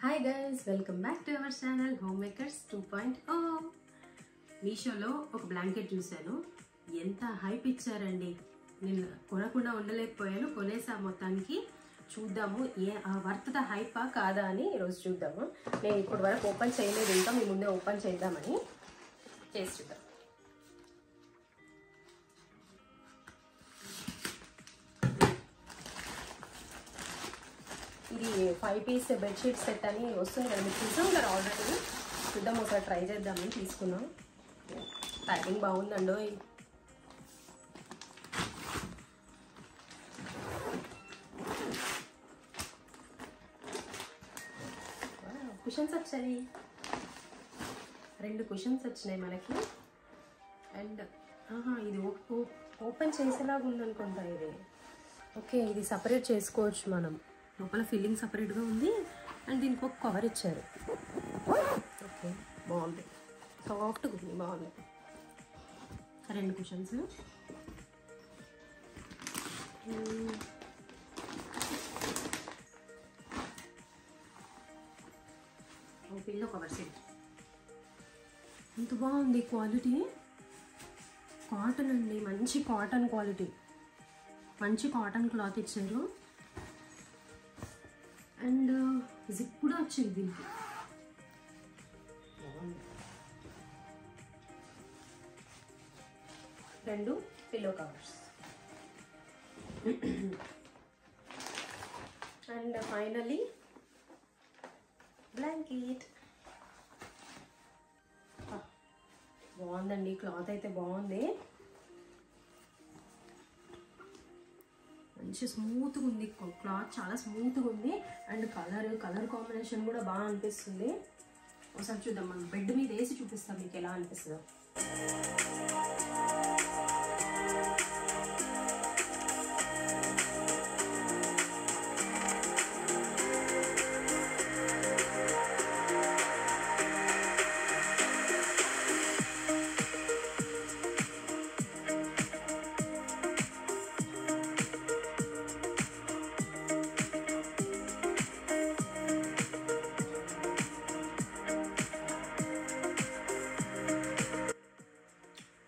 Hi guys, welcome back to our channel home makers 2.0. మీషోలో ఒక blanket చూశాను. ఎంత హైప్ ఇచ్చారండి. నేను కొనకుండా ఉండలేకపోయాను, కొనేసా మొత్తానికి. చూద్దాము వర్త్ ద హైపా కాదా అని ఈరోజు చూద్దాము. నేను ఇప్పటి వరకు ఓపెన్ చేయలేదు, ఇంకా మీ ముందే ఓపెన్ చేద్దామని చేసి చూద్దాం. ఇది 5 పీస్ బెడ్షీట్ సెట్ అని వస్తుంది కదా, మీరు చూసాం కదా ఆల్రెడీ. చూద్దాం, ఒకసారి ట్రై చేద్దామని తీసుకున్నాం. ప్యాకింగ్ బాగుందండో. కుషన్స్ వచ్చాయి, 2 కుషన్స్ వచ్చినాయి మనకి. అండ్ ఇది ఓపెన్ చేసేలాగా ఉందనుకుంటా ఇది. ఓకే, ఇది సపరేట్ చేసుకోవచ్చు మనం. లోపల ఫిల్లింగ్ సపరేట్గా ఉంది అండ్ దీనికి ఒక కవర్ ఇచ్చారు. ఓకే, బాగుంది, సాఫ్ట్గా ఉంది, బాగుంది. 2 కుషన్స్. Pillow cover set. ఎంత బాగుంది క్వాలిటీ. కాటన్ అండి, మంచి కాటన్ క్వాలిటీ, మంచి కాటన్ క్లాత్ ఇచ్చారు. అండ్ జిప్ కూడా వచ్చింది దీనికి. 2 pillow covers. And finally blanket. బాగుందండి, క్లాత్ అయితే బాగుంది, మంచి స్మూత్గా ఉంది క్లాత్, చాలా స్మూత్గా ఉంది. అండ్ కలర్ కాంబినేషన్ కూడా బాగా అనిపిస్తుంది. ఒకసారి చూద్దాం, మనం బెడ్ మీద వేసి చూపిస్తాం మీకు ఎలా అనిపిస్తుందో.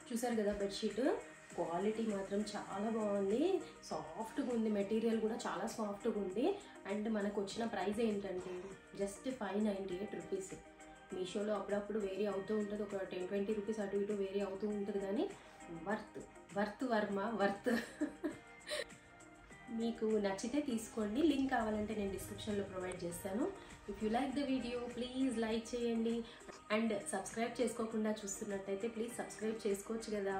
చూసారు కదా, బెడ్షీట్ క్వాలిటీ మాత్రం చాలా బాగుంది, సాఫ్ట్గా ఉంది, మెటీరియల్ కూడా చాలా సాఫ్ట్గా ఉంది. అండ్ మనకు వచ్చిన ప్రైస్ ఏంటంటే జస్ట్ 598 రూపీస్. మీషోలో అప్పుడప్పుడు వేరీ అవుతూ ఉంటుంది, ఒక 10-20 రూపీస్ అటు ఇటు వేరీ అవుతూ ఉంటుంది, కానీ వర్త్. మీకు నచ్చితే తీసుకోండి. లింక్ కావాలంటే నేను డిస్క్రిప్షన్లో ప్రొవైడ్ చేస్తాను. If you like the video please like చేయండి. అండ్ సబ్స్క్రైబ్ చేసుకోకుండా చూస్తున్నట్టయితే ప్లీజ్ సబ్స్క్రైబ్ చేసుకోవచ్చు కదా.